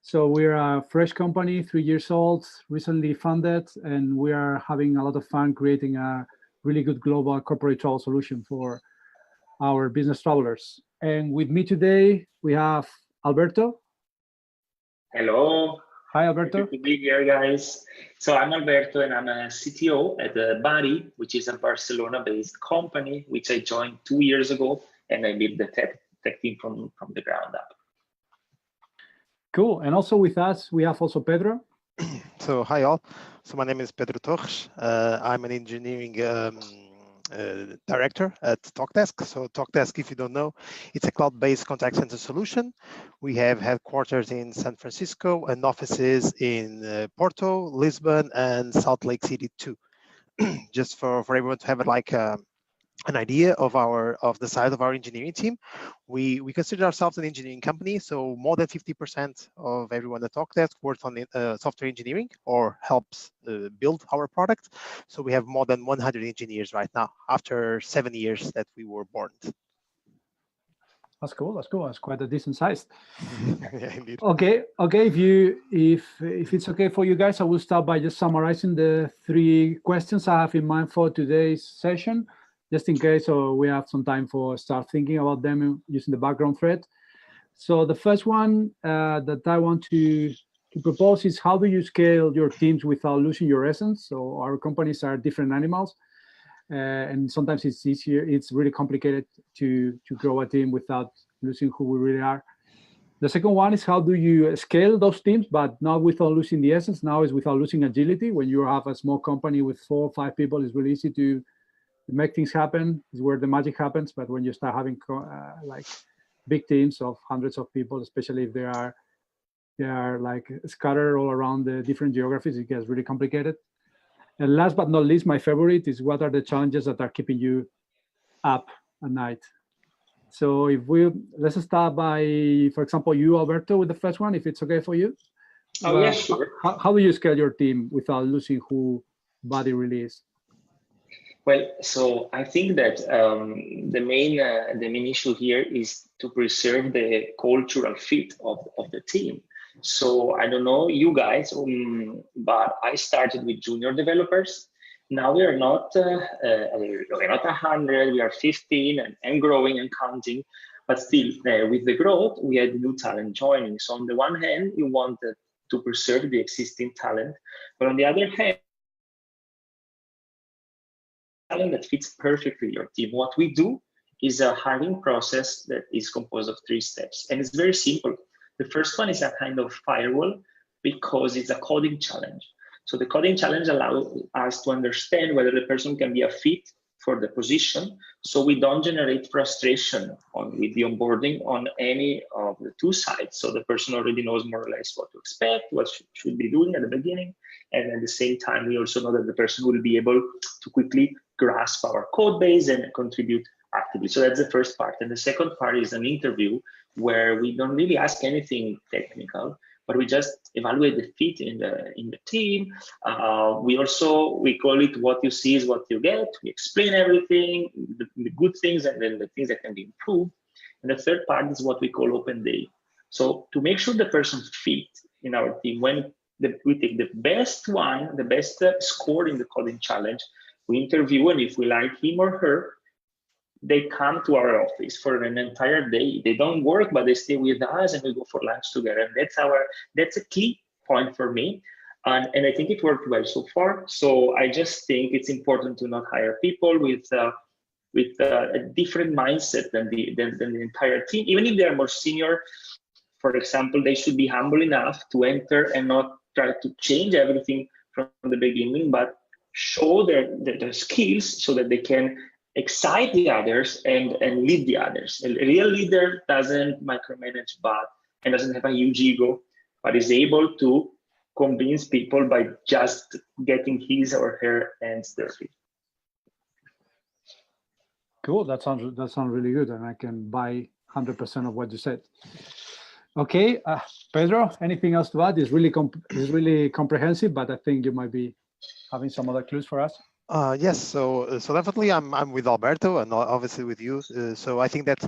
So we're a fresh company, 3 years old, recently funded, and we are having a lot of fun creating a really good global corporate travel solution for our business travelers. And with me today, we have Alberto. Hello. Hi, Alberto. Good to be here, guys. So I'm Alberto, and I'm a CTO at Badi, which is a Barcelona-based company, which I joined 2 years ago, and I built the tech team from the ground up. Cool. And also with us, we have also Pedro. So hi all. So my name is Pedro Torres. I'm an engineering director at Talkdesk. So Talkdesk, if you don't know, it's a cloud-based contact center solution. We have headquarters in San Francisco and offices in Porto, Lisbon, and Salt Lake City too. Just for everyone to have like an idea of the size of our engineering team. We consider ourselves an engineering company, so more than 50% of everyone at Talkdesk works on software engineering or helps build our product. So we have more than 100 engineers right now after 7 years that we were born. That's cool. That's cool. That's quite a decent size. Yeah, indeed. Okay. If it's okay for you guys, I will start by just summarizing the 3 questions I have in mind for today's session, just in case we have some time for start thinking about them using the background thread. So the first one that I want to propose is, how do you scale your teams without losing your essence? So our companies are different animals, and sometimes it's really complicated to grow a team without losing who we really are. The second one is, how do you scale those teams, but not without losing the essence? Now is without losing agility. When you have a small company with 4 or 5 people, it's really easy to make things happen, is where the magic happens. But when you start having like big teams of hundreds of people, especially if they are like scattered all around the different geographies, it gets really complicated. And last but not least, my favorite is, what are the challenges that are keeping you up at night? So let's start by, for example, you, Alberto, with the first one, if it's okay for you. Oh, yeah, sure. How do you scale your team without losing who Badi really is? Well, so I think that the main issue here is to preserve the cultural fit of the team. So I don't know you guys, but I started with junior developers. Now we are not 100, we are 15 and growing and counting, but still with the growth, we had new talent joining. So on the one hand, you wanted to preserve the existing talent, but on the other hand, talent that fits perfectly your team. What we do is a hiring process that is composed of 3 steps, and it's very simple. The first one is a kind of firewall, because it's a coding challenge. So the coding challenge allows us to understand whether the person can be a fit for the position, so we don't generate frustration with the onboarding on any of the 2 sides. So the person already knows more or less what to expect, what should be doing at the beginning. And at the same time, we also know that the person will be able to quickly grasp our code base and contribute actively. So that's the first part. And the second part is an interview where we don't really ask anything technical, but we just evaluate the fit in the team. We call it what you see is what you get. We explain everything, the good things, and then the things that can be improved. And the third part is what we call open day. So to make sure the person fit in our team, when we take the best one, the best score in the coding challenge, we interview, and if we like him or her, they come to our office for an entire day. They don't work, but they stay with us, and we go for lunch together. And that's a key point for me. And I think it worked well so far. So I just think it's important to not hire people with a different mindset than the entire team. Even if they are more senior, for example, they should be humble enough to enter and not try to change everything from the beginning, but show their skills so that they can excite the others and lead the others. A real leader doesn't micromanage and doesn't have a huge ego, but is able to convince people by just getting his or her hands dirty. Cool. That sounds really good, and I can buy 100% of what you said. Okay, Pedro, anything else to add? It's really comprehensive, but I think you might be having some other clues for us. Yes, so definitely I'm with Alberto and obviously with you. So I think that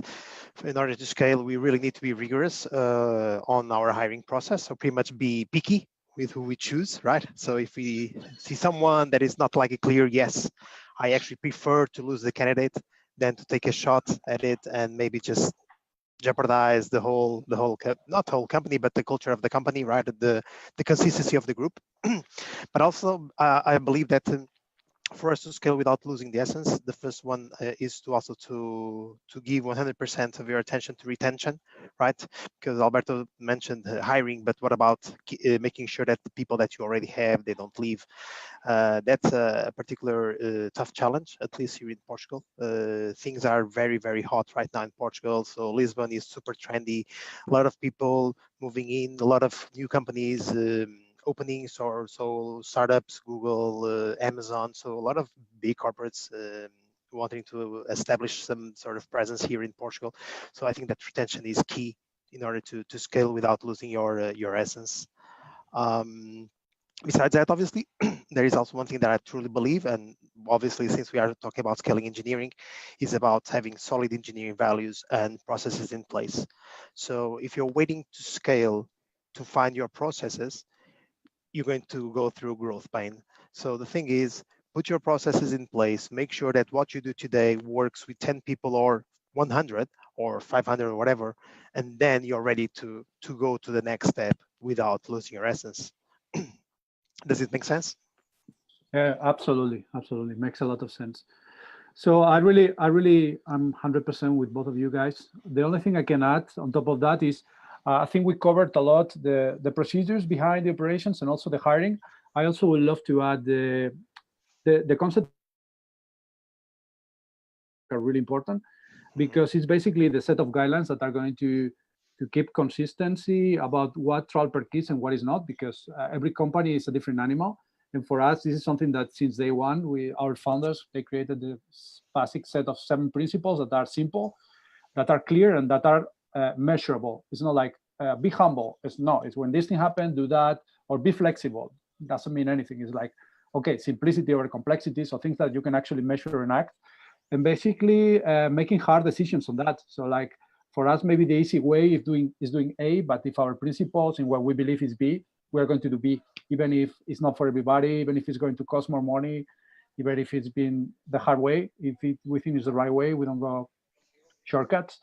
in order to scale, we really need to be rigorous on our hiring process. So pretty much be picky with who we choose, right? So if we see someone that is not like a clear yes, I actually prefer to lose the candidate than to take a shot at it and maybe just jeopardize not the whole company, but the culture of the company, right? The consistency of the group. But also, I believe that for us to scale without losing the essence, the first one is to also to give 100% of your attention to retention, right? Because Alberto mentioned hiring, but what about making sure that the people that you already have, they don't leave? That's a particular tough challenge, at least here in Portugal. Things are very, very hot right now in Portugal. So Lisbon is super trendy. A lot of people moving in, a lot of new companies openings, or so startups, Google, Amazon. So a lot of big corporates wanting to establish some sort of presence here in Portugal. So I think that retention is key in order to scale without losing your essence. Besides that, obviously, there is also one thing that I truly believe, and obviously, since we are talking about scaling engineering, is about having solid engineering values and processes in place. So if you're waiting to scale to find your processes, you're going to go through growth pain. So the thing is, put your processes in place, make sure that what you do today works with 10 people or 100 or 500 or whatever, and then you're ready to go to the next step without losing your essence. Does it make sense? Yeah, absolutely, absolutely, makes a lot of sense. So I'm 100% with both of you guys. The only thing I can add on top of that is, I think we covered a lot the procedures behind the operations and also the hiring. I also would love to add the concept are really important, because it's basically the set of guidelines that are going to keep consistency about what TravelPerk is and what is not, because every company is a different animal. And for us, this is something that since day one, our founders, they created the basic set of 7 principles that are simple, that are clear, and that are measurable. It's not like be humble. It's when this thing happens, do that, or be flexible. It doesn't mean anything. It's like, okay, simplicity over complexity. So things that you can actually measure and act, and basically making hard decisions on that. So like for us, maybe the easy way is doing A, but if our principles and what we believe is B, we're going to do B, even if it's not for everybody, even if it's going to cost more money, even if it's been the hard way. If we think it's the right way, we don't go shortcuts.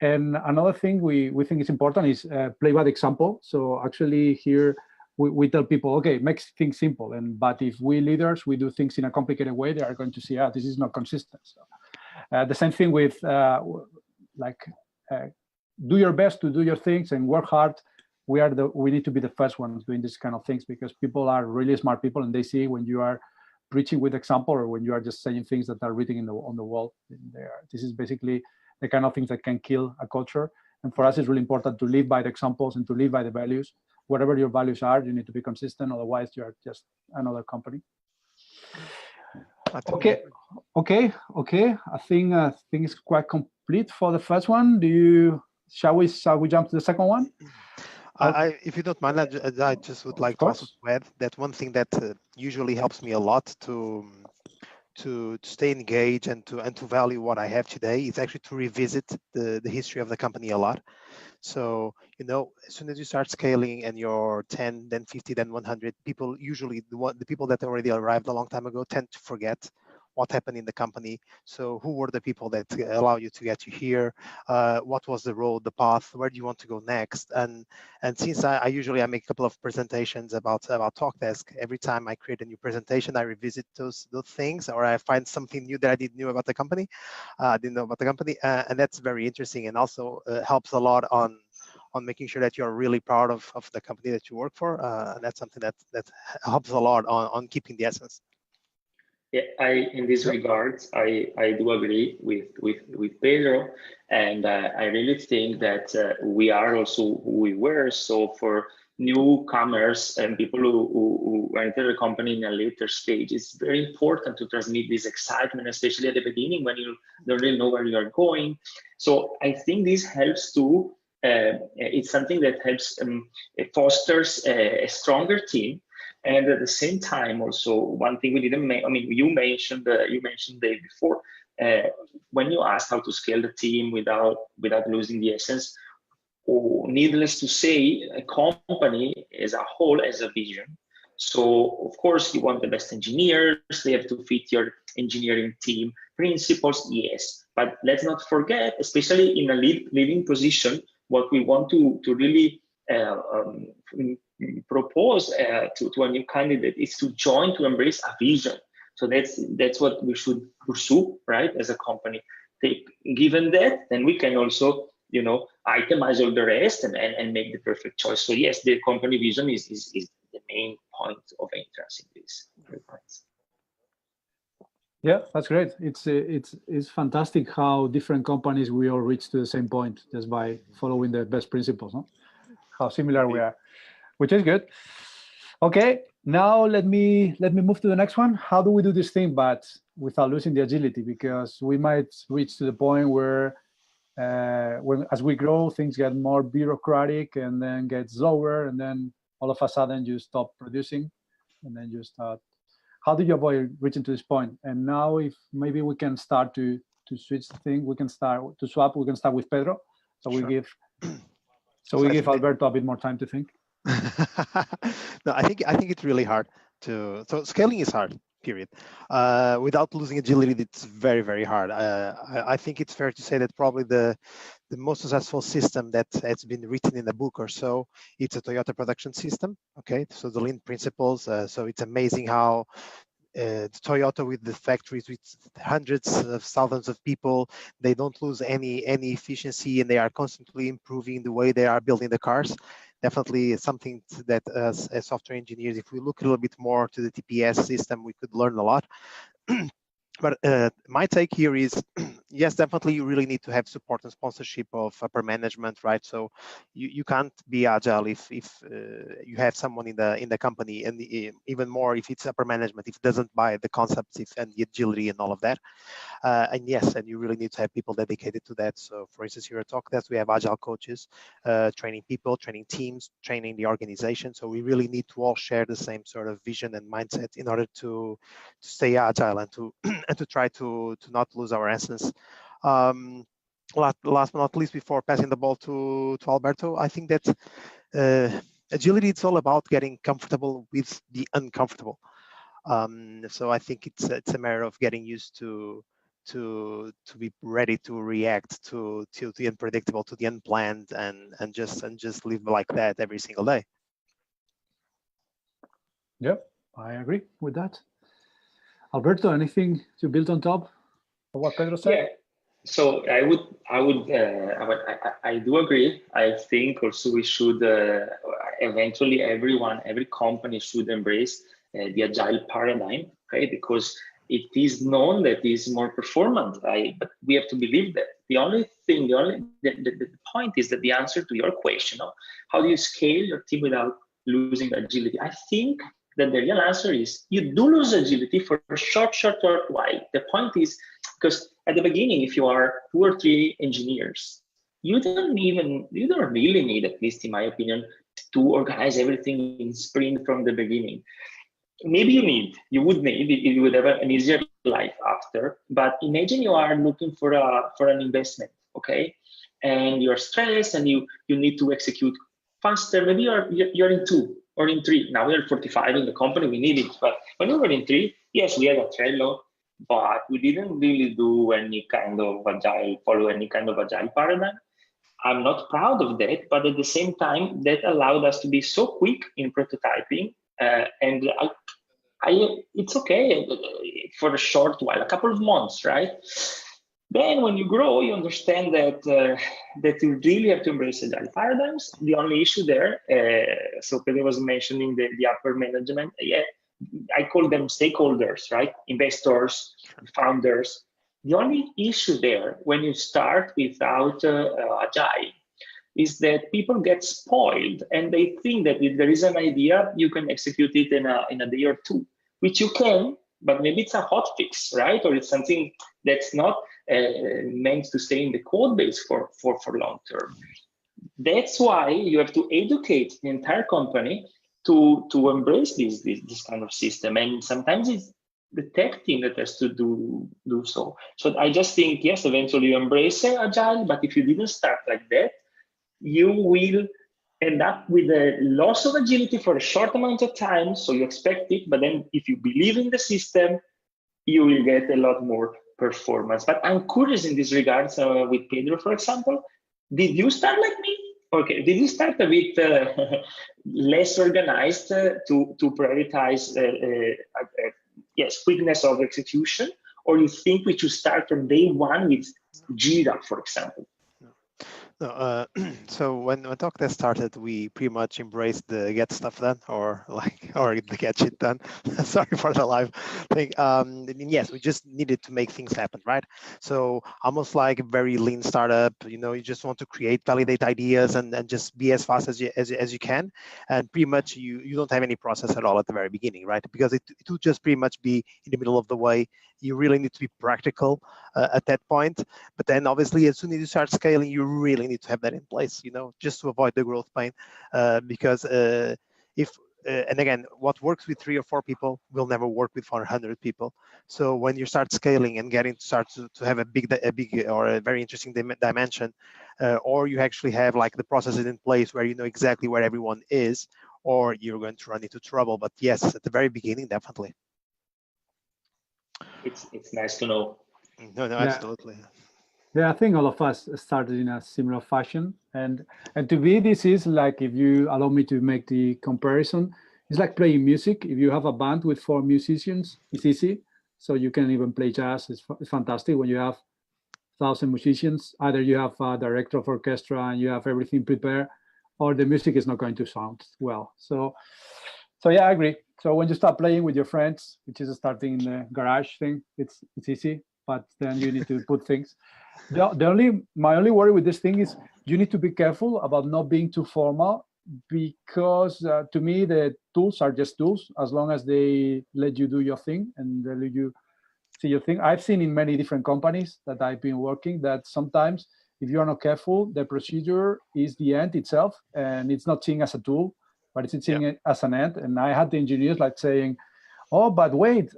And another thing we think is important is play by example. So actually here we tell people, okay, make things simple. But if we leaders, we do things in a complicated way, they are going to see, this is not consistent. So the same thing with do your best to do your things and work hard. We need to be the first ones doing this kind of things, because people are really smart people, and they see when you are preaching with example or when you are just saying things that are written on the wall. This is basically the kind of things that can kill a culture. And for us, it's really important to live by the examples and to live by the values. Whatever your values are, you need to be consistent. Otherwise, you are just another company. Okay. I think it's quite complete for the first one. Shall we jump to the second one? If you don't mind, I just would like to also add that one thing that usually helps me a lot to stay engaged and to value what I have today is actually to revisit the history of the company a lot. So, as soon as you start scaling and you're 10, then 50, then 100, people usually, the people that already arrived a long time ago tend to forget what happened in the company. So who were the people that allow you to get you here? What was the road, the path? Where do you want to go next? And since I usually make a couple of presentations about Talkdesk, every time I create a new presentation, I revisit those things, or I find something new that I didn't know about the company. And that's very interesting, and also helps a lot on making sure that you're really proud of the company that you work for. And that's something that helps a lot on keeping the essence. Yeah, in this regard, I do agree with Pedro, and I really think that we are also who we were. So for newcomers and people who enter the company in a later stage, it's very important to transmit this excitement, especially at the beginning when you don't really know where you are going. So I think this helps to, it's something that helps fosters a stronger team. And at the same time, also one thing we didn't I mean, you mentioned Dave before, when you asked how to scale the team without losing the essence. Needless to say, a company as a whole has a vision. So of course you want the best engineers, they have to fit your engineering team principles, yes. But let's not forget, especially in a leading position, what we want to really propose to a new candidate is to join, to embrace a vision. So that's what we should pursue, right, as a company. Given that, then we can also, you know, itemize all the rest and make the perfect choice. So yes, the company vision is the main point of entrance in this. Yeah, that's great. It's fantastic how different companies we all reach to the same point just by following the best principles. Huh? How similar we are, which is good. Okay, now let me move to the next one. How do we do this thing, but without losing the agility? Because we might reach to the point where as we grow, things get more bureaucratic and then get slower, and then all of a sudden you stop producing, and then you start. How do you avoid reaching to this point? And now, if maybe we can start to switch the thing, we can start to swap. We can start with Pedro. So we give Alberto a bit more time to think. No, I think it's really hard so scaling is hard, period. Without losing agility, it's very, very hard. I think it's fair to say that probably the most successful system that has been written in a book or so, it's a Toyota production system. Okay, so the lean principles. So it's amazing how Toyota, with the factories with hundreds of thousands of people, they don't lose any efficiency, and they are constantly improving the way they are building the cars. Definitely something that as software engineers, if we look a little bit more to the TPS system, we could learn a lot. But my take here is, yes, definitely you really need to have support and sponsorship of upper management, right? So you can't be agile if you have someone in the company, and even more if it's upper management, if it doesn't buy the concepts and the agility and all of that. And yes, and you really need to have people dedicated to that. So for instance, here at Talkdesk, we have agile coaches, training people, training teams, training the organization. So we really need to all share the same sort of vision and mindset in order to stay agile and to and to try to not lose our essence. Last but not least, before passing the ball to Alberto, I think that agility, it's all about getting comfortable with the uncomfortable. So I think it's a matter of getting used to be ready to react to the unpredictable, to the unplanned, and just live like that every single day. Yep, I agree with that. Alberto, anything to build on top of what Pedro said? Yeah. So I do agree. I think also we should eventually every company should embrace the agile paradigm, okay? Because it is known that it's more performant, but we have to believe that. The point is that the answer to your question of how do you scale your team without losing agility, I think that the real answer is you do lose agility for a short while. The point is, because at the beginning, if you are 2 or 3 engineers, you don't really need, at least in my opinion, to organize everything in sprint from the beginning. Maybe you would have an easier life after, but imagine you are looking for an investment, okay? And you're stressed and you need to execute faster. Maybe you're in 2 or in 3. Now we are 45 in the company, we need it. But when we were in 3, yes, we had a Trello, but we didn't really do any kind of follow any kind of agile paradigm. I'm not proud of that, but at the same time, that allowed us to be so quick in prototyping, and it's okay for a short while, a couple of months, right? Then when you grow, you understand that you really have to embrace agile paradigms. The only issue there, so Pedro was mentioning the upper management, yeah, I call them stakeholders, right? Investors, founders. The only issue there when you start without agile is that people get spoiled and they think that if there is an idea, you can execute it in a day or 2, which you can, but maybe it's a hot fix, right? Or it's something that's not meant to stay in the code base for long term. That's why you have to educate the entire company to embrace this kind of system. And sometimes it's the tech team that has to do so. So I just think, yes, eventually you embrace agile, but if you didn't start like that, you will end up with a loss of agility for a short amount of time. So you expect it, but then if you believe in the system, you will get a lot more performance. But I'm curious in this regards with Pedro, for example. Did you start like me? Okay, did you start a bit less organized to prioritize yes, quickness of execution, or you think we should start from day one with Jira, for example? No, so when Talkdesk started, we pretty much embraced the get stuff done, or the get shit done. Sorry for the live thing. I mean, yes, we just needed to make things happen, right? So almost like a very lean startup. You know, you just want to create, validate ideas, and just be as fast as you can. And pretty much you don't have any process at all at the very beginning, right? Because it will just pretty much be in the middle of the way. You really need to be practical at that point. But then obviously, as soon as you start scaling, you really need to have that in place, you know, just to avoid the growth pain. Because if and again, what works with 3 or 4 people will never work with 400 people. So when you start scaling and start to have a big or a very interesting dimension, or you actually have like the processes in place where you know exactly where everyone is, or you're going to run into trouble. But yes, at the very beginning, definitely. It's nice to know. No, absolutely. Yeah, I think all of us started in a similar fashion, and to me, this is like, if you allow me to make the comparison, it's like playing music. If you have a band with 4 musicians, it's easy. So you can even play jazz. It's fantastic. When you have 1,000 musicians, either you have a director of orchestra and you have everything prepared, or the music is not going to sound well. So yeah, I agree. So when you start playing with your friends, which is starting in the garage thing, it's easy, but then you need to put things. My only worry with this thing is you need to be careful about not being too formal, because to me the tools are just tools as long as they let you do your thing and they let you see your thing. I've seen in many different companies that I've been working that sometimes if you're not careful, the procedure is the end itself, and it's not seen as a tool, but it's seen it as an end. And I had the engineers like saying, oh, but wait,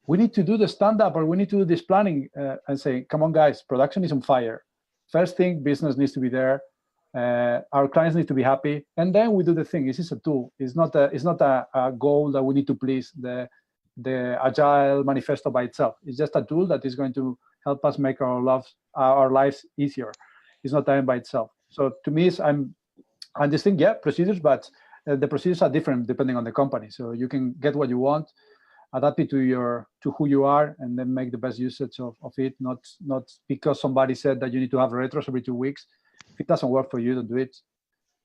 we need to do the stand-up, or we need to do this planning, and say, come on, guys, production is on fire. First thing, business needs to be there. Our clients need to be happy, and then we do the thing. This is a tool. It's not a goal that we need to please the Agile manifesto by itself. It's just a tool that is going to help us make our lives easier. It's not time by itself. So to me, I'm just thinking, procedures, but the procedures are different depending on the company. So you can get what you want, adapt it to who you are, and then make the best usage of it. Not because somebody said that you need to have retros every 2 weeks. If it doesn't work for you, don't do it.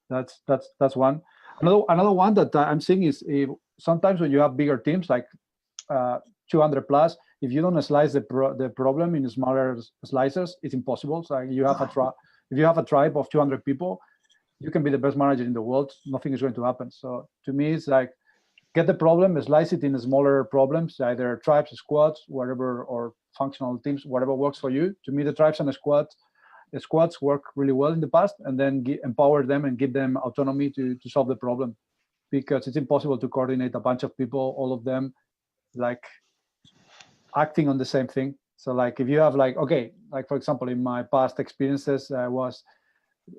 That's one. Another one that I'm seeing is sometimes when you have bigger teams like 200 plus, if you don't slice the problem in smaller slices, it's impossible. So if you have a tribe of 200 people, you can be the best manager in the world. Nothing is going to happen. So to me, it's like, get the problem, slice it in smaller problems, either tribes, squads, whatever, or functional teams, whatever works for you. To me, the tribes and the squads work really well in the past, and then empower them and give them autonomy to solve the problem, because it's impossible to coordinate a bunch of people, all of them like acting on the same thing. So like if you have like for example, in my past experiences, I was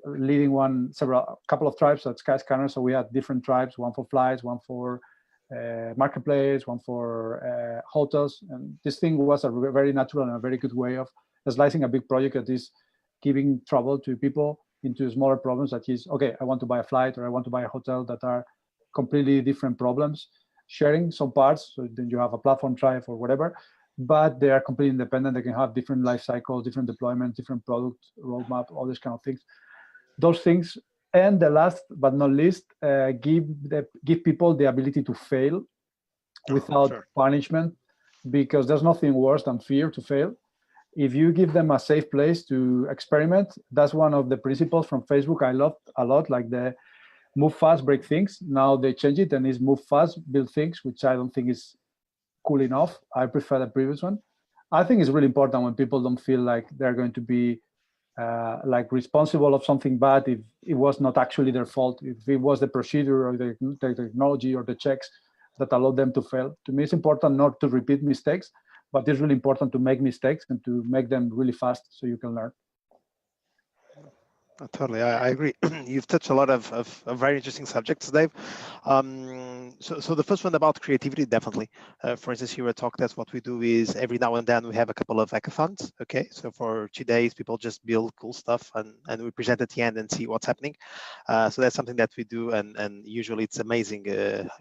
leading a couple of tribes at Skyscanner. So we had different tribes, one for flights, one for marketplace, one for hotels. And this thing was a very natural and a very good way of slicing a big project that is giving trouble to people into smaller problems. That is, I want to buy a flight, or I want to buy a hotel, that are completely different problems, sharing some parts. So then you have a platform tribe or whatever, but they are completely independent. They can have different life cycles, different deployments, different product roadmap, all these kind of things. Those things. And the last but not least, give people the ability to fail without punishment, because there's nothing worse than fear to fail. If you give them a safe place to experiment, that's one of the principles from Facebook I love a lot, like the move fast, break things. Now they change it and it's move fast, build things, which I don't think is cool enough. I prefer the previous one. I think it's really important when people don't feel like they're going to be like responsible of something bad if it was not actually their fault, if it was the procedure or the technology or the checks that allowed them to fail. To me, it's important not to repeat mistakes, but it's really important to make mistakes and to make them really fast so you can learn. Totally, I agree. You've touched a lot of very interesting subjects, Dave. So the first one about creativity, definitely. For instance, here at Talkdesk, what we do is every now and then we have a couple of hackathons. Okay, so for 2 days, people just build cool stuff and we present at the end and see what's happening. So that's something that we do, and usually it's amazing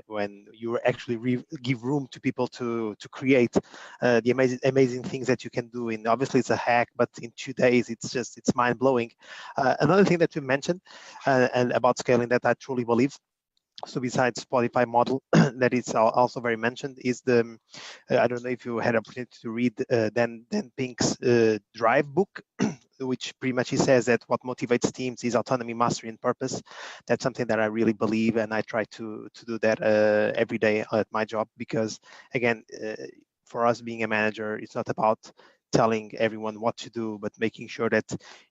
when you actually give room to people to create the amazing things that you can do. And obviously it's a hack, but in 2 days, it's mind blowing. Another thing that you mentioned and about scaling that I truly believe, so besides Spotify model that is also very mentioned, is the, I don't know if you had an opportunity to read Dan Pink's Drive book, which pretty much he says that what motivates teams is autonomy, mastery, and purpose. That's something that I really believe, and I try to do that every day at my job, because again, for us being a manager, it's not about telling everyone what to do, but making sure that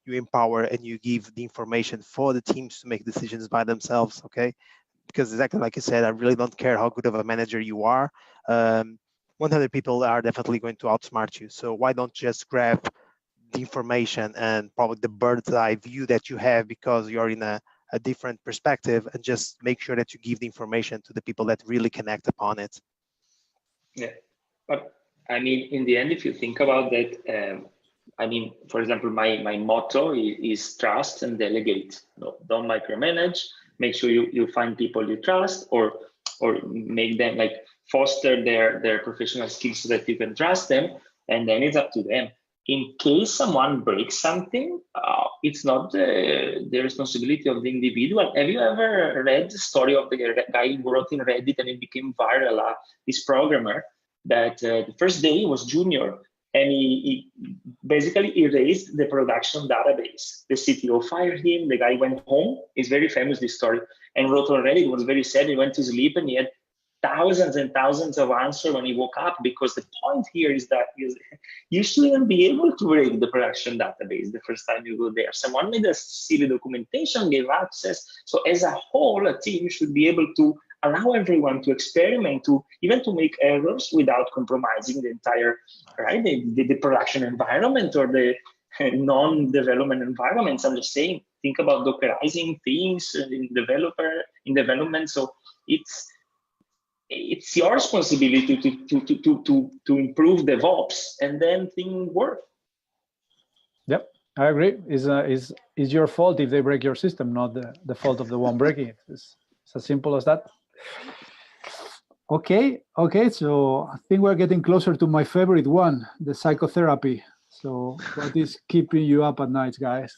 you empower and you give the information for the teams to make decisions by themselves, okay? Because exactly like you said, I really don't care how good of a manager you are. 100 people are definitely going to outsmart you. So why don't just grab the information and probably the bird's eye view that you have because you're in a different perspective, and just make sure that you give the information to the people that really connect upon it. Yeah, but I mean, in the end, if you think about that, I mean, for example, my motto is trust and delegate. No, don't micromanage. Make sure you find people you trust, or make them like foster their professional skills so that you can trust them, and then it's up to them. In case someone breaks something, it's not the responsibility of the individual. Have you ever read the story of the guy who wrote in Reddit and it became viral, this programmer that the first day he was junior, and he basically erased the production database. The CTO fired him, the guy went home. It's very famous, this story, and wrote on Reddit. It was very sad. He went to sleep and he had thousands and thousands of answers when he woke up, because the point here is that you shouldn't be able to break the production database the first time you go there. Someone made a silly documentation, gave access. So as a whole, a team should be able to allow everyone to experiment, to even to make errors without compromising the entire, right, the production environment or the non-development environments. I'm just saying, think about Dockerizing things in development. So it's your responsibility to improve DevOps, and then things work. Yep, I agree. Is your fault if they break your system, not the fault of the one breaking it. It's as simple as that. Okay, so I think we're getting closer to my favorite one, the psychotherapy. So what is keeping you up at night, guys?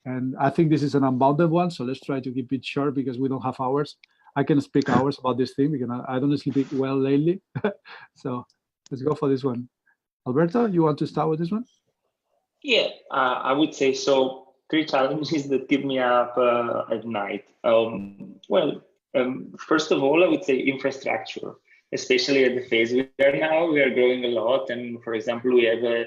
And I think this is an unbounded one, so let's try to keep it short because we don't have hours. I can speak hours about this thing because I don't sleep well lately. So let's go for this one. Alberto, you want to start with this one? Yeah, I would say so. 3 challenges that keep me up at night. First of all, I would say infrastructure, especially at the phase we are now. We are growing a lot, and for example, we have a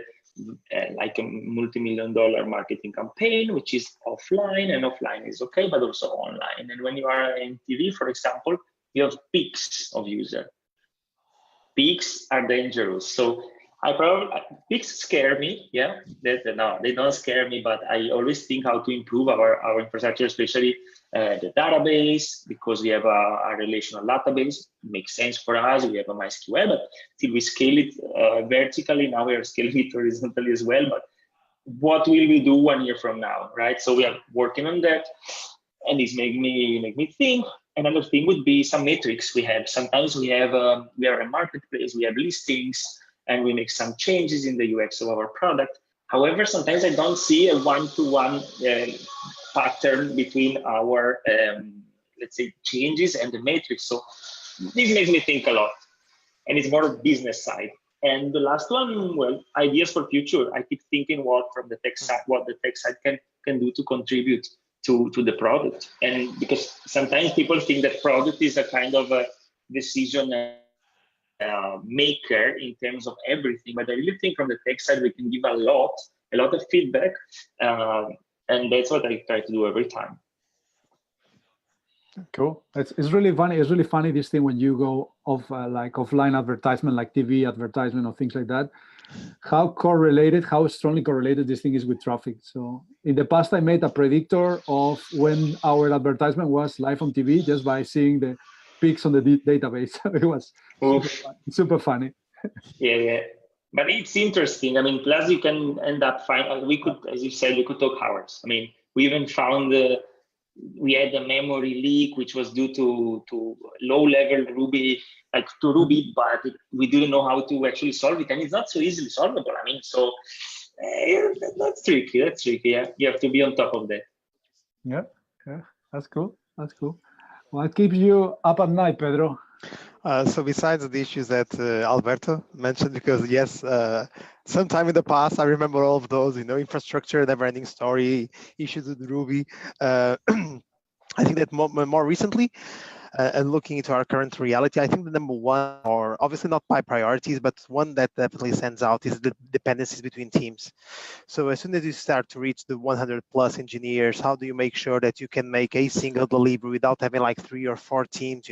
multi-million-dollar marketing campaign, which is offline, and offline is okay, but also online. And when you are in TV, for example, you have peaks of user. Peaks are dangerous. So peaks scare me. Yeah, no, they don't scare me, but I always think how to improve our infrastructure, especially the database, because we have a relational database. It makes sense for us. We have a MySQL, but till we scale it vertically, now we are scaling it horizontally as well. But what will we do 1 year from now, right? So we are working on that, and this make me think. Another thing would be some metrics we have. Sometimes we are a marketplace, we have listings, and we make some changes in the UX of our product. However, sometimes I don't see a one-to-one pattern between our, let's say, changes and the metrics. So this makes me think a lot, and it's more business side. And the last one, well, ideas for future. I keep thinking what the tech side can do to contribute to the product. And because sometimes people think that product is a kind of a decision maker in terms of everything, but I really think from the tech side we can give a lot a lot of feedback, and that's what I try to do every time. Cool. It's really funny. It's really funny, this thing when you go off like offline advertisement, like TV advertisement or things like that. How strongly correlated this thing is with traffic. So in the past, I made a predictor of when our advertisement was live on TV just by seeing the peaks on the database. It was super funny. Yeah. But it's interesting. I mean, plus you can end up we could, as you said, we could talk hours. I mean, we even found we had a memory leak, which was due to low-level Ruby, like to Ruby, but we didn't know how to actually solve it, and it's not so easily solvable. I mean, so that's tricky. That's tricky. Yeah, you have to be on top of that. Yeah, that's cool. That's cool. What keeps you up at night, Pedro? So besides the issues that Alberto mentioned, because yes, sometime in the past, I remember all of those, infrastructure, never-ending story, issues with Ruby. I think that more recently, and looking into our current reality, I think the number one, or obviously not by priorities, but one that definitely stands out is the dependencies between teams. So as soon as you start to reach the 100 plus engineers, how do you make sure that you can make a single delivery without having like 3 or 4 teams,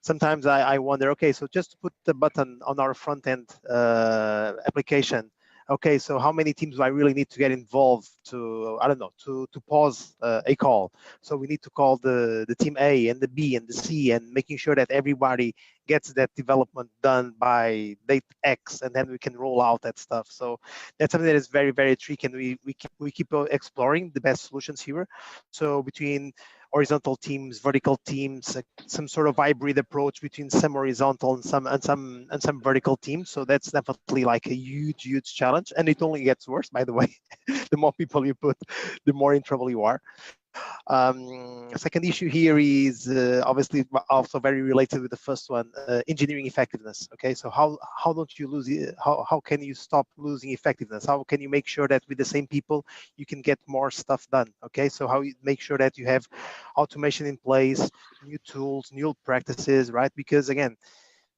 Sometimes I wonder, okay, so just to put the button on our front end application, okay, so how many teams do I really need to get involved to, I don't know, to pause a call? So we need to call the team A and the B and the C, and making sure that everybody gets that development done by date X, and then we can roll out that stuff. So that's something that is very, very tricky, and we keep exploring the best solutions here. So between horizontal teams, vertical teams, some sort of hybrid approach between some horizontal and some vertical teams. So that's definitely like a huge challenge, and it only gets worse, by the way. The more people you put, the more in trouble you are. Second issue here is obviously also very related with the first one, engineering effectiveness. Okay, so how don't you lose it? How can you stop losing effectiveness? How can you make sure that with the same people you can get more stuff done? Okay, so how you make sure that you have automation in place, new tools, new practices, right? Because again,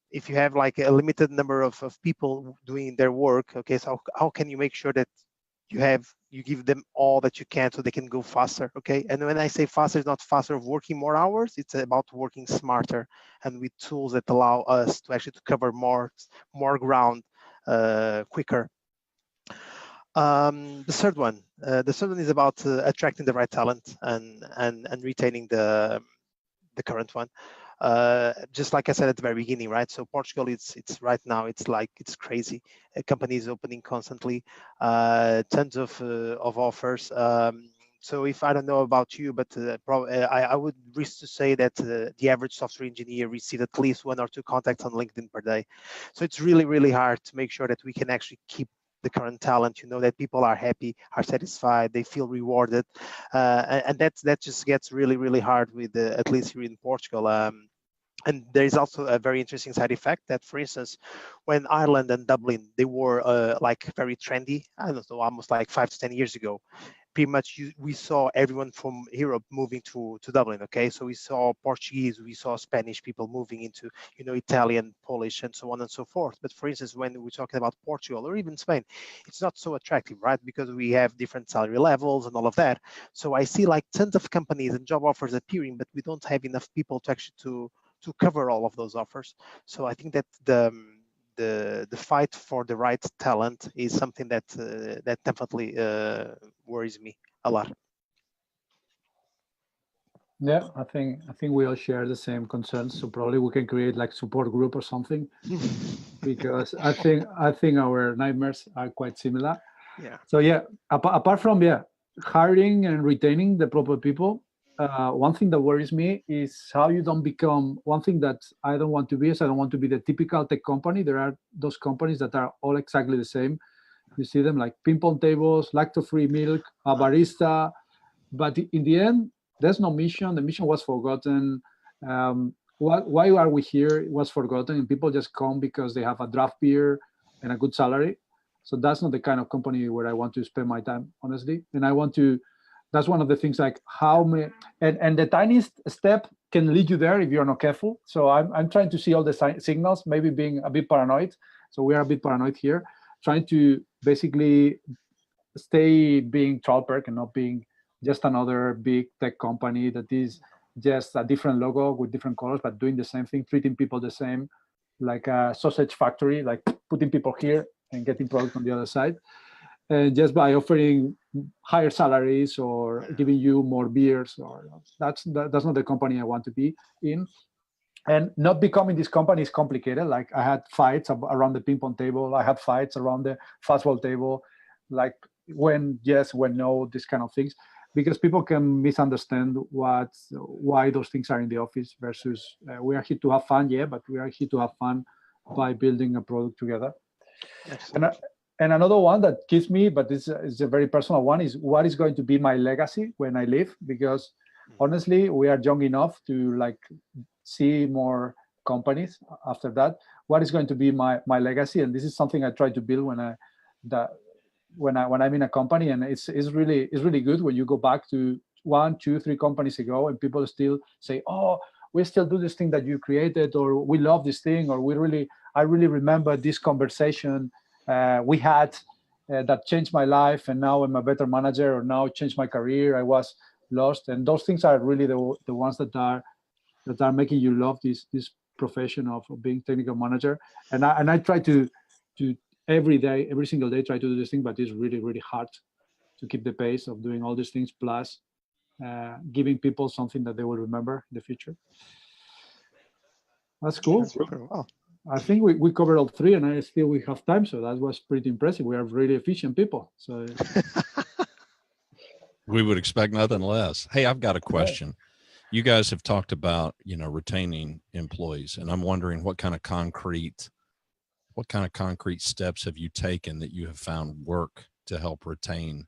if you have like a limited number of people doing their work, okay, so how can you make sure that you give them all that you can so they can go faster, okay? And when I say faster, it's not faster of working more hours, it's about working smarter and with tools that allow us to actually cover more ground quicker. The third one is about attracting the right talent and retaining the current one. Just like I said at the very beginning, right? So Portugal, it's right now, it's crazy. Companies opening constantly, tons of offers. So if I don't know about you, but I would risk to say that the average software engineer receives at least 1 or 2 contacts on LinkedIn per day. So it's really, really hard to make sure that we can actually keep the current talent, that people are happy, are satisfied, they feel rewarded, and that just gets really, really hard with at least here in Portugal. And there is also a very interesting side effect that, for instance, when Ireland and Dublin, they were like very trendy, I don't know, almost like 5 to 10 years ago, pretty much we saw everyone from Europe moving to Dublin, okay? So we saw Portuguese, we saw Spanish people moving into, Italian, Polish, and so on and so forth. But for instance, when we're talking about Portugal or even Spain, it's not so attractive, right? Because we have different salary levels and all of that. So I see like tons of companies and job offers appearing, but we don't have enough people to actually to cover all of those offers. So I think that the fight for the right talent is something that that definitely worries me a lot. Yeah, I think we all share the same concerns. So probably we can create like support group or something, because I think our nightmares are quite similar. Yeah. So yeah, apart from hiring and retaining the proper people, one thing that worries me is how you don't become. One thing that I don't want to be is I don't want to be the typical tech company. There are those companies that are all exactly the same. You see them like ping pong tables, lactose-free milk, a barista, but in the end, there's no mission. The mission was forgotten. Why are we here? It was forgotten, and people just come because they have a draft beer and a good salary. So that's not the kind of company where I want to spend my time, honestly. And I want to. That's one of the things, like and the tiniest step can lead you there if you're not careful. So I'm trying to see all the signals, maybe being a bit paranoid. So we are a bit paranoid here, trying to basically stay being TravelPerk and not being just another big tech company that is just a different logo with different colors, but doing the same thing, treating people the same, like a sausage factory, like putting people here and getting product on the other side. And just by offering higher salaries or giving you more beers, or that's not the company I want to be in. And not becoming this company is complicated. Like I had fights around the ping pong table. I had fights around the fastball table, like when yes, when no, this kind of things, because people can misunderstand why those things are in the office versus we are here to have fun, yeah, but we are here to have fun by building a product together. And another one that gives me, but this is a very personal one, is what is going to be my legacy when I leave? Because honestly, we are young enough to like see more companies after that. What is going to be my legacy? And this is something I try to build when I'm in a company, and it's really good when you go back to 1, 2, 3 companies ago and people still say, oh, we still do this thing that you created, or we love this thing, or I really remember this conversation we had that changed my life, and now I'm a better manager, or now changed my career. I was lost, and those things are really the ones that are making you love this profession of being technical manager. And I try to every single day try to do this thing, but it's really hard to keep the pace of doing all these things, plus giving people something that they will remember in the future. That's cool. That's very well. I think we covered all 3, and we have time, so that was pretty impressive. We are really efficient people. So we would expect nothing less. Hey, I've got a question. You guys have talked about, retaining employees, and I'm wondering what kind of concrete steps have you taken that you have found work to help retain,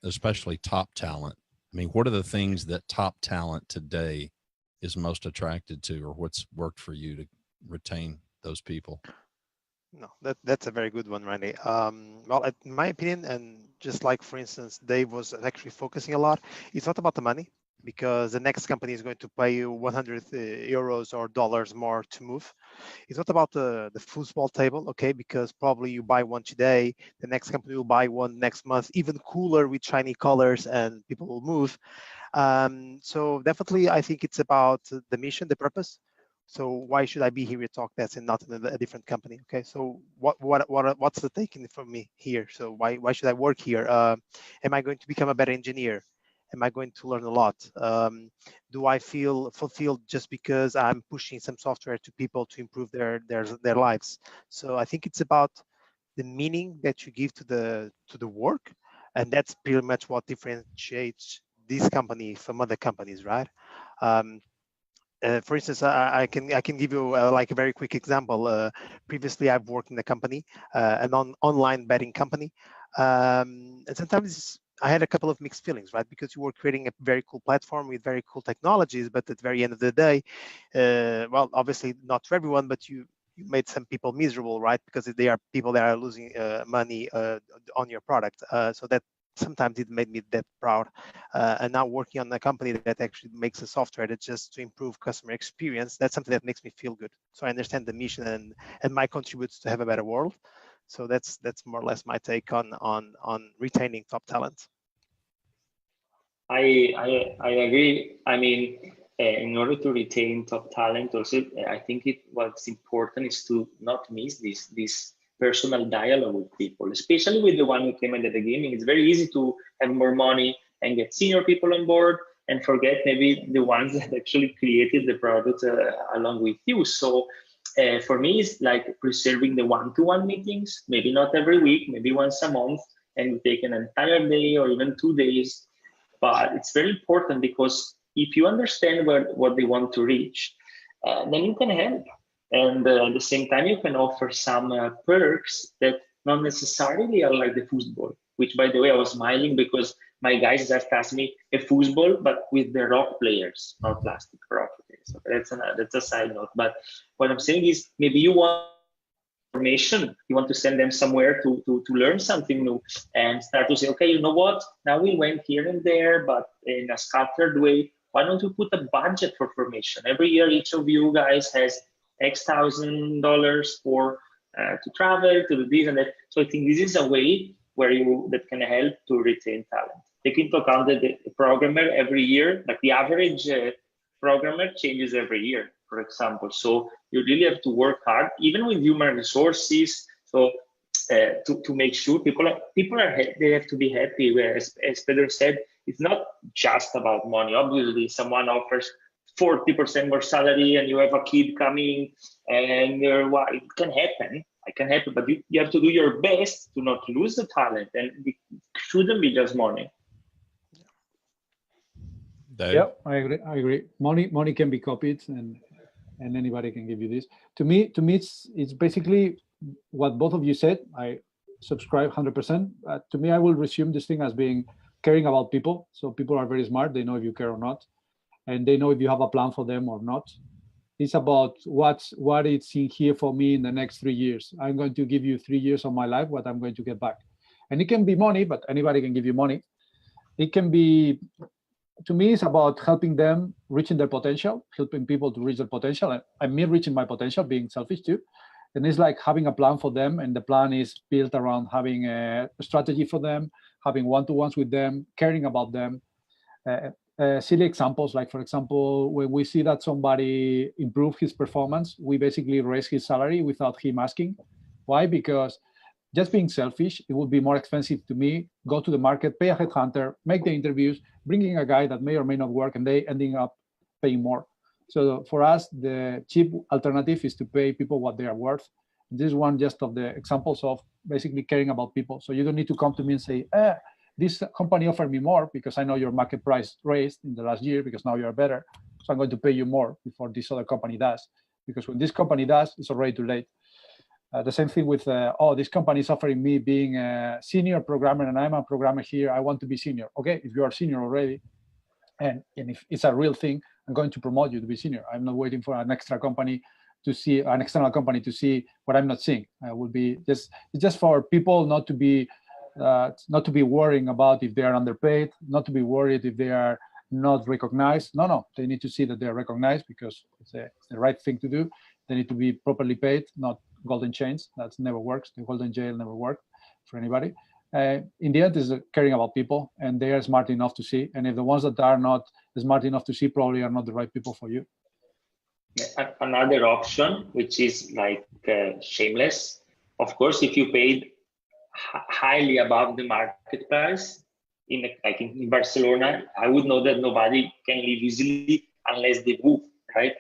especially top talent? I mean, what are the things that top talent today is most attracted to, or what's worked for you to retain those people? No, that's a very good one, Randy. Well, in my opinion, and just like, for instance, Dave was actually focusing a lot, it's not about the money, because the next company is going to pay you 100 euros or dollars more to move. It's not about the foosball table, okay, because probably you buy one today, the next company will buy one next month, even cooler with shiny colors, and people will move. So definitely, I think it's about the mission, the purpose. So why should I be here at Talkdesk and not in a different company? Okay, so what's the taking from me here? So why should I work here? Am I going to become a better engineer? Am I going to learn a lot? Do I feel fulfilled just because I'm pushing some software to people to improve their lives? So I think it's about the meaning that you give to the work, and that's pretty much what differentiates this company from other companies, right? For instance, I can give you like a very quick example. Previously, I've worked in a company, an online betting company, and sometimes I had a couple of mixed feelings, right? Because you were creating a very cool platform with very cool technologies, but at the very end of the day, well, obviously not for everyone, but you made some people miserable, right? Because they are people that are losing money on your product. So that sometimes it made me that proud. And now working on a company that actually makes a software that just to improve customer experience, that's something that makes me feel good. So I understand the mission and my contributes to have a better world. So that's more or less my take on retaining top talent. I agree. I mean, in order to retain top talent, also I think what's important is to not miss this personal dialogue with people, especially with the one who came in at the beginning. It's very easy to have more money and get senior people on board and forget maybe the ones that actually created the product along with you. So for me, it's like preserving the one-to-one meetings, maybe not every week, maybe once a month, and take an entire day or even 2 days. But it's very important, because if you understand what they want to reach, then you can help. And at the same time, you can offer some perks that not necessarily are like the foosball, which, by the way, I was smiling because my guys just asked me a foosball, but with the rock players, not plastic rock players. So that's a side note. But what I'm saying is, maybe you want information, you want to send them somewhere to learn something new, and start to say, okay, you know what? Now we went here and there, but in a scattered way. Why don't you put a budget for formation? Every year, each of you guys has $X thousand for to travel, to do this and that. So I think this is a way that can help to retain talent. Take into account that the programmer every year, like the average programmer changes every year, for example. So you really have to work hard, even with human resources. So to make sure people are they have to be happy. As Pedro said, it's not just about money. Obviously, someone offers 40% more salary, and you have a kid coming, and it can happen. It can happen, but you have to do your best to not lose the talent, and it shouldn't be just money. Dave? Yeah, I agree. Money can be copied, and anybody can give you this. To me, it's basically what both of you said. I subscribe 100%. To me, I will resume this thing as being caring about people. So people are very smart. They know if you care or not, and they know if you have a plan for them or not. It's about what it's in here for me in the next 3 years. I'm going to give you 3 years of my life, what I'm going to get back. And it can be money, but anybody can give you money. It can be, to me, it's about helping them reaching their potential, helping people to reach their potential. And me reaching my potential, being selfish too. And it's like having a plan for them. And the plan is built around having a strategy for them, having one-to-ones with them, caring about them. Silly examples, like, for example, when we see that somebody improve his performance, we basically raise his salary without him asking. Why? Because just being selfish, it would be more expensive to me, go to the market, pay a headhunter, make the interviews, bringing a guy that may or may not work, and they ending up paying more. So for us, the cheap alternative is to pay people what they are worth. This is one just of the examples of basically caring about people. So you don't need to come to me and say, this company offered me more because I know your market price raised in the last year because now you're better. So I'm going to pay you more before this other company does. Because when this company does, it's already too late. The same thing with, this company is offering me being a senior programmer and I'm a programmer here. I want to be senior. Okay, if you are senior already, and if it's a real thing, I'm going to promote you to be senior. I'm not waiting for an external company to see what I'm not seeing. Would be it's just for people not to be worrying about if they are underpaid, not to be worried if they are not recognized. No, they need to see that they are recognized because it's the right thing to do. They need to be properly paid, not golden chains. That never works. The golden jail never worked for anybody. In the end, is caring about people, and they are smart enough to see. And if the ones that are not smart enough to see probably are not the right people for you. Another option, which is like shameless, of course, if you paid highly above the market price, in Barcelona, I would know that nobody can live easily unless they move, right?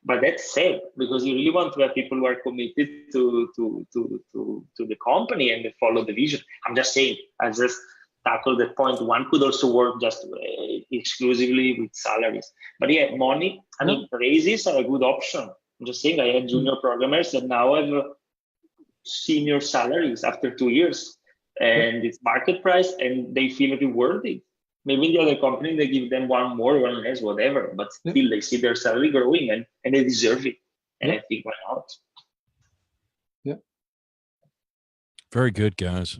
But that's sad because you really want to have people who are committed to the company and they follow the vision. I'm just saying, I just tackle that point. One could also work just exclusively with salaries. But yeah, money, raises are a good option. I'm just saying, I had junior programmers that now have senior salaries after 2 years, and it's market price, and they feel rewarded. Maybe in the other company they give them one more, one less, whatever, but still they see their salary growing and they deserve it. And I think why not? Yeah. Very good, guys.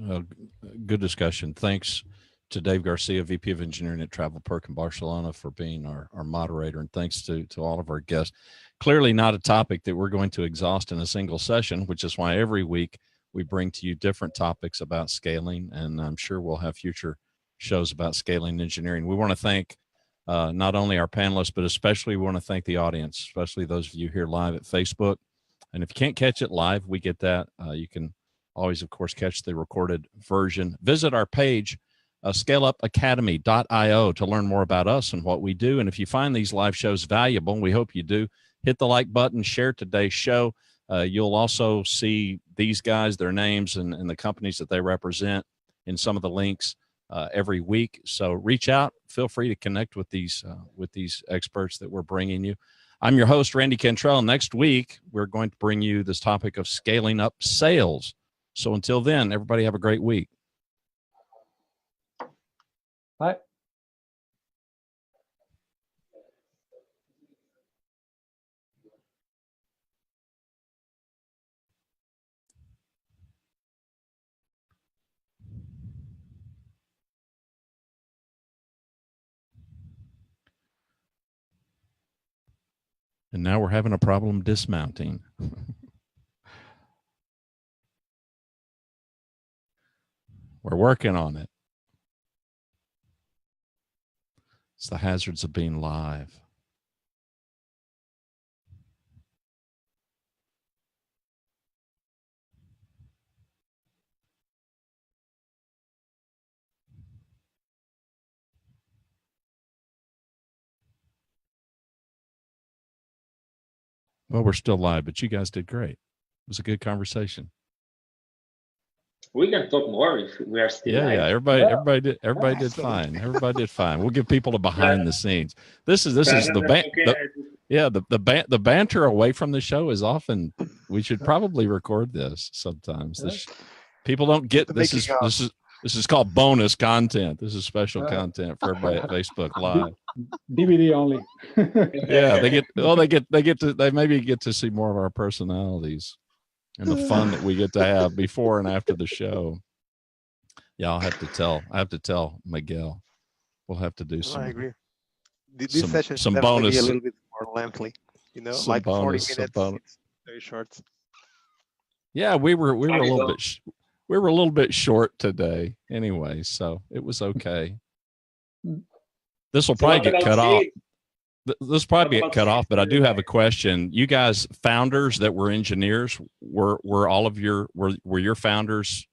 Good discussion. Thanks to Dave Garcia, VP of Engineering at TravelPerk in Barcelona, for being our moderator, and thanks to all of our guests. Clearly not a topic that we're going to exhaust in a single session, which is why every week we bring to you different topics about scaling, and I'm sure we'll have future shows about scaling engineering. We want to thank not only our panelists, but especially we want to thank the audience, especially those of you here live at Facebook. And if you can't catch it live, we get that. You can always, of course, catch the recorded version. Visit our page, ScaleUpAcademy.io, to learn more about us and what we do. And if you find these live shows valuable, and we hope you do, hit the like button, share today's show. You'll also see these guys, their names, and the companies that they represent in some of the links every week. So reach out, feel free to connect with these experts that we're bringing you. I'm your host, Randy Cantrell. Next week, we're going to bring you this topic of scaling up sales. So until then, everybody have a great week. Bye. And now we're having a problem dismounting. We're working on it. It's the hazards of being live. Well, we're still live, but you guys did great. It was a good conversation. We can talk more if we are still live. Yeah. Everybody did fine. Everybody did fine. We'll give people a behind the scenes. This is the banter away from the show is often. We should probably record this sometimes. People don't get this is called bonus content. This is special content for everybody at Facebook Live. DVD only. Yeah, they maybe get to see more of our personalities and the fun that we get to have before and after the show. Yeah, I have to tell Miguel. We'll have to do some. I agree. This session some should bonus, be a little bit more lengthy. Like 40 minutes. It's very short. Yeah, we were a little bit short today anyway, so it was okay. This will probably get cut off. This probably get cut off, but I do have a question. You guys, founders that were engineers, were your founders?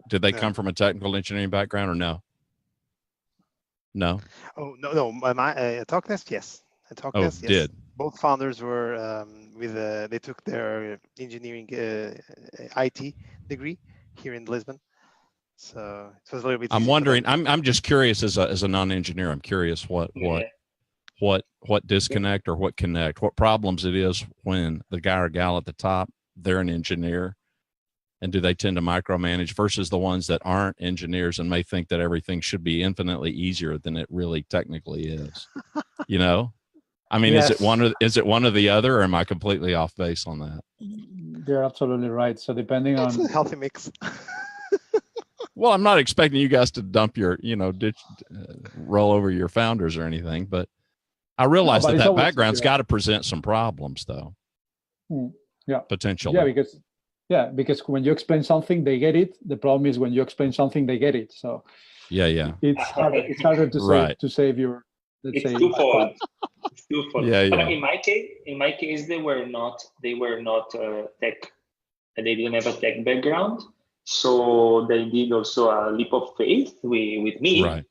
Did they come from a technical engineering background or no? No. Oh no. My Talkdesk, yes. Talkdesk, yes. Did both founders were they took their engineering IT degree here in Lisbon. So it was a little bit. I'm wondering. I'm just curious as a non-engineer. I'm curious what disconnect or what connect, what problems it is when the guy or gal at the top, they're an engineer, and do they tend to micromanage versus the ones that aren't engineers and may think that everything should be infinitely easier than it really technically is. I mean, Yes. is it one or the other, or am I completely off base on that? You're absolutely right. So depending It's on a healthy mix. Well, I'm not expecting you guys to dump your, roll over your founders or anything, but I realize that background's got to present some problems, though. Yeah. Potentially. Because when you explain something, they get it. The problem is when you explain something, they get it. So yeah. It's harder to save your. It's twofold. Yeah. But in my case, they were not tech. They didn't have a tech background. So they did also a leap of faith with me. Right.